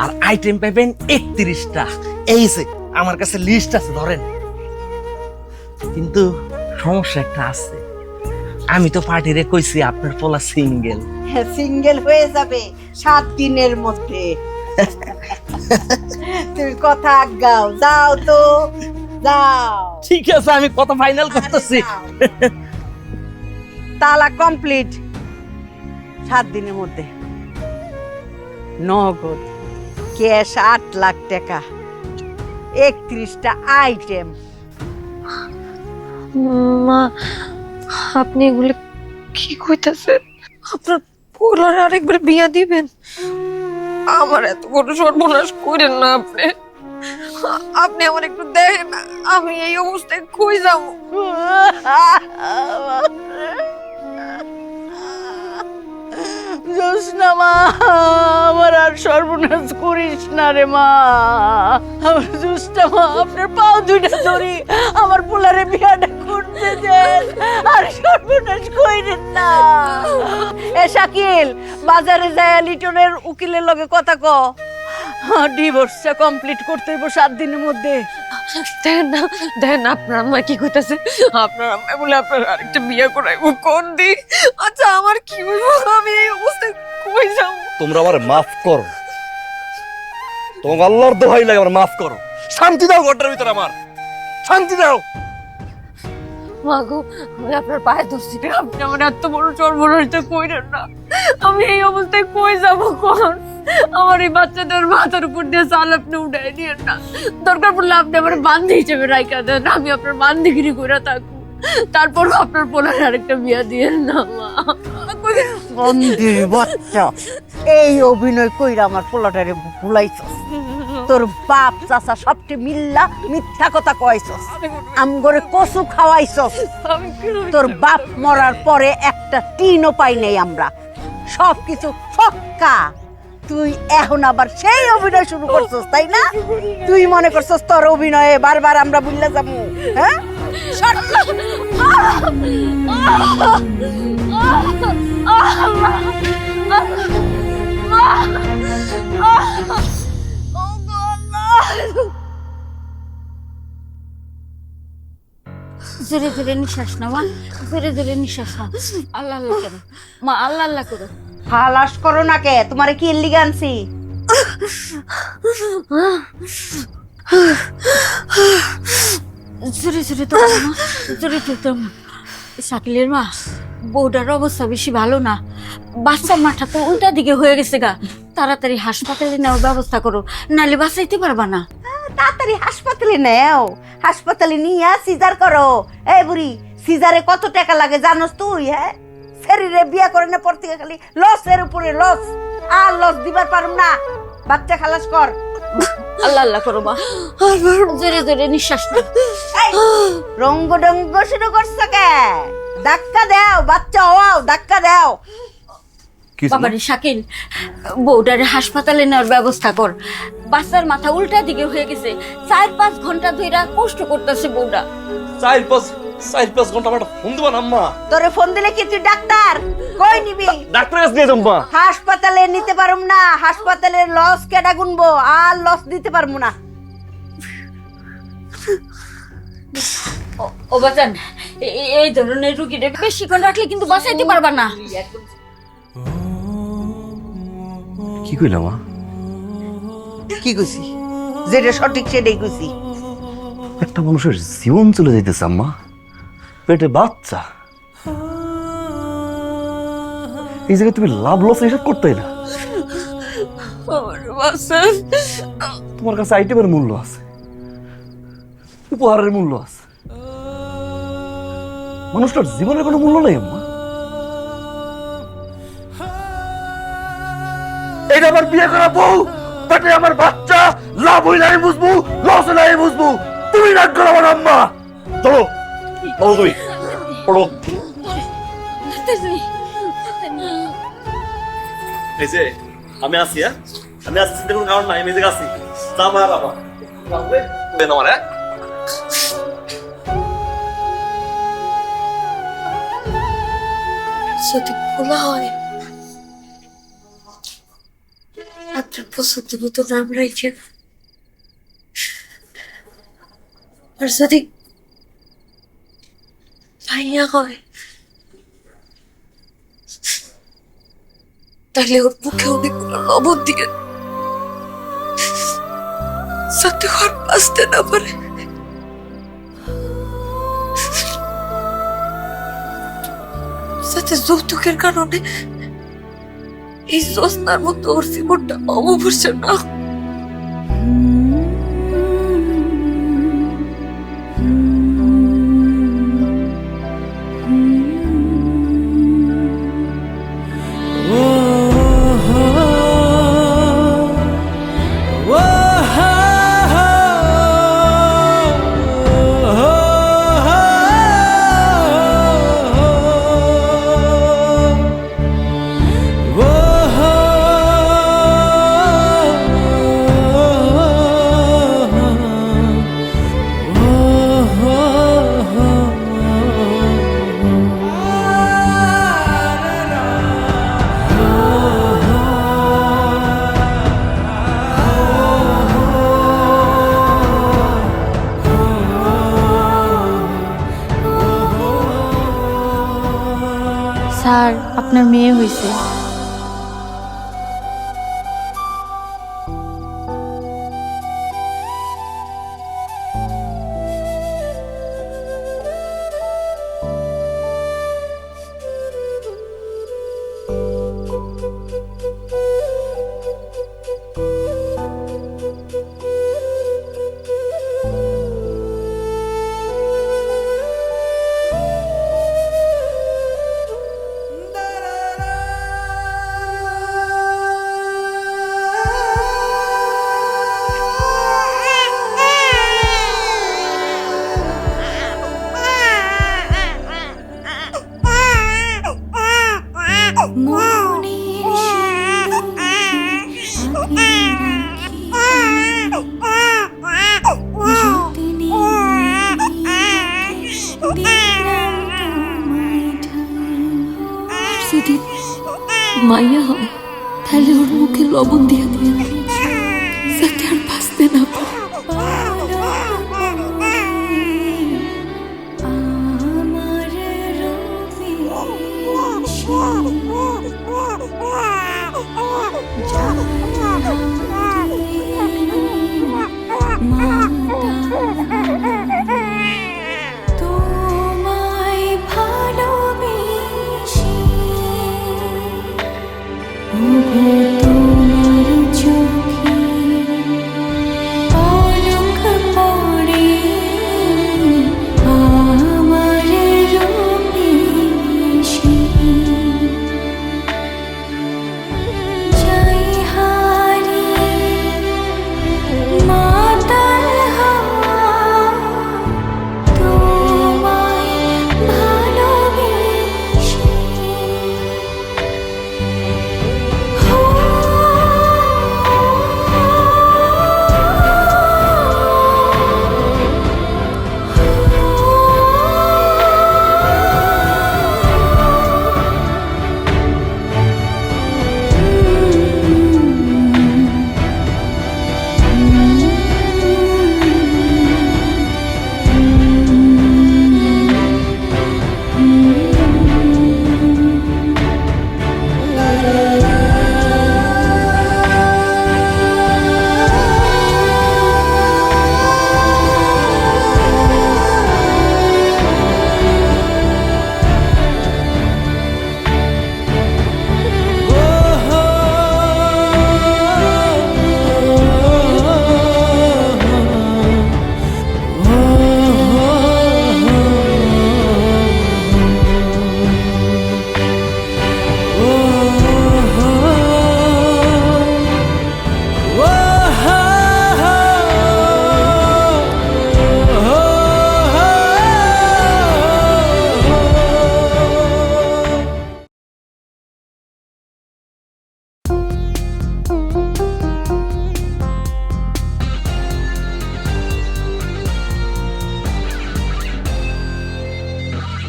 আর আইটেম পাইবেন 31টা। এই যে আমার কাছে লিস্ট আছে, ধরেন। কিন্তু সমস্যা একটা আছে, আমি তো পার্টিরে কইছি আপনার পোলা সিঙ্গেল। সিঙ্গেল হয়ে যাবে 7 দিনের মধ্যে। তুমি কথা আগাও, যাও তো যাও। ঠিক আছে, আমি কত ফাইনাল করতেছি। তালাক কমপ্লিট 7 দিনের মধ্যে। নগদ ক্যাশ 8 লাখ টাকা, 31টা আইটেম। মা, আপনি এগুলো কি কইতাছেন? আপনার পোলার আরেকবার বিয়া দিবেন? আমার এত বড় সর্বনাশ করেন না আপনি। আপনি আমার একটু দেখেন, আমি এই অবস্থায় কই যাব? জোসনা মা, আমার আর সর্বনাশ করিস না রে মা। আমার জোসনা মা, আপনার পাও দুইটা ধরি, আমার পোলারে বিয়াটা করতে দেন, আর সর্বনাশ কইরেন না। এ শাকিল, বাজারে যায় লিটনের উকিলের লগে কথা ক, ডিভোর্সটা কমপ্লিট করতে হইব 7 দিনের মধ্যে। দেখেন আপনার আম্মা কি কইতাছে, আপনার আম্মা বলে আপনার আরেকটা বিয়া করাইবো কোন দিন। আচ্ছা আমার কি হইব? আমি এই অবস্থায় কই যাব? তোমরা আমার মাফ করো, তোমাকে আল্লাহর দোহাই লাগে আমার মাফ করো। শান্তি দাও ঘরটার ভিতরে, আমার শান্তি দাও। মাগো, আমি আপনার পায়ে ধরছি, আপনি আমার এত বড় সর্বনাশটা কইরেন না। আমি এই অবস্থায় কই যাব কোন? আমার এই বাচ্চাটার মাথার উপর দিয়ে চাল আপনি উঠাই দিয়েন না। দরকার পড়লে আপনি আমার বান্ধি হিসেবে রাইখা দেন, আমি আপনার বান্দিগিরি করে থাকবো। তারপর আপনার পোলার আরেকটা বিয়া দিয়েন না মা। বন্দির বাচ্চা, এই অভিনয় কইরা আমার পোলাটারে ভুলাইছস। তোর বাপ চাচা সবটি মিল্লা মিথ্যা কথা কইছস, আমগরে কচু খাওয়াইছস। তোর বাপ মরার পরে একটা টিনও পাই নাই আমরা, সবকিছু ফক্কা। তুই এখন আবার সেই অভিনয় শুরু করছস, তাই না? তুই মনে করছস তোর অভিনয়ে বারবার আমরা ভুললে যাবো? হ্যাঁ, জোরে জোরে নিঃশ্বাস নাও, জোরে জোরে নিঃশ্বাস নাও। আল্লাহ আল্লাহ করো মা, আল্লাহ আল্লাহ করো। হালাস করো না কে? তোমারে কি এর লিগে আনছি? জোরে জোরে তো মা, জোরে তো। শাকিলের মা, বউটার অবস্থা বেশি ভালো না, বাচ্চার মাথা তো উল্টা দিকে হয়ে গেছে গা। তাড়াতাড়ি হাসপাতালে নেওয়ার ব্যবস্থা করো, নাহলে বাঁচাইতে পারবা না। তাড়াতাড়ি হাসপাতালে নেও, হাসপাতালে নিয়ে সিজার করো। এই বুড়ি, সিজারে কত টাকা লাগে জানোস তুই? হ্যাঁ, শরীরে বিয়া করে না পর থেকে খালি লসের উপরে লস, আর লস দিবার পারুম না। বাচ্চা খালাস কর। আল্লাহ আল্লাহ করো মা, জোরে জোরে নিঃশ্বাস নাও। রঙ্গ ডঙ্গ শুরু করছো কে? ধাক্কা দাও, বাচ্চা হওয়াও, ধাক্কা দাও। বাবারে শাকিল, বউটারে হাসপাতালে নেওয়ার ব্যবস্থা কর। বাচ্চার মাথা উল্টা দিকে হয়ে গেছে, 4-5 ঘন্টা ধরে কষ্ট করতেছে বউটা। 4-5 ঘন্টা আমার ফোন দিবা না আম্মা? তোরে ফোন দিলে কি তুই ডাক্তার কই নিবি? ডাক্তারের কাছে নিয়ে যাও মা। হাসপাতালে নিতে পারুম না, হাসপাতালের লস কেডা গুনবো? আর লস দিতে পারবো না। ও বাজান, এই ধরনের রুগীরে বেশিক্ষণ রাখলে কিন্তু বাঁচাইতে পারবা না। কি কইলা মা? কি কইছি? যেটা সঠিক সেটাই কইছি। একটা মানুষের জীবন চলে যাইতেছে আম্মা, পেটে বাচ্চা, এই জায়গায় তুমি লাভ লস হিসাব করতে না। আমার বাঁচান। তোমার কাছে আইটেমের মূল্য আছে, উপহারের মূল্য আছে, মানুষটার জীবনের কোনো মূল্য নেই আম্মা। এটা আমার বিয়ে করা বউ, তাতে আমার বাচ্চা, লাভ হইলে আমি বুঝবো, লস হইলে আমি বুঝবো। তুমি রাগ করো আমার আম্মা। চলো চলো, তুমি পড়ো। এই যে আমি আসি, আমি আসছি, চিন্তা কোনো কারণ নাই, আমি যে আসি। আমার বাবা আমার যদি খোলা হয় আপনার পছন্দ মতো নাম রাখেন, আর যদি ভাইয়া হয় তাহলে ওর মুখে অনেকগুলো লবণ দিয়ে যাতে ঘর বাঁচতে না পারে। যাতে যৌতুকের কারণে এই জ্যোৎস্নার মতো ওর জীবনটা অবসর না। স্যার, আপনার মেয়ে হয়েছে। যদি মাইয়া হয় তাহলে ওর মুখে লবণ দিয়ে দিয়ে যাতে আর বাঁচতে না পারে।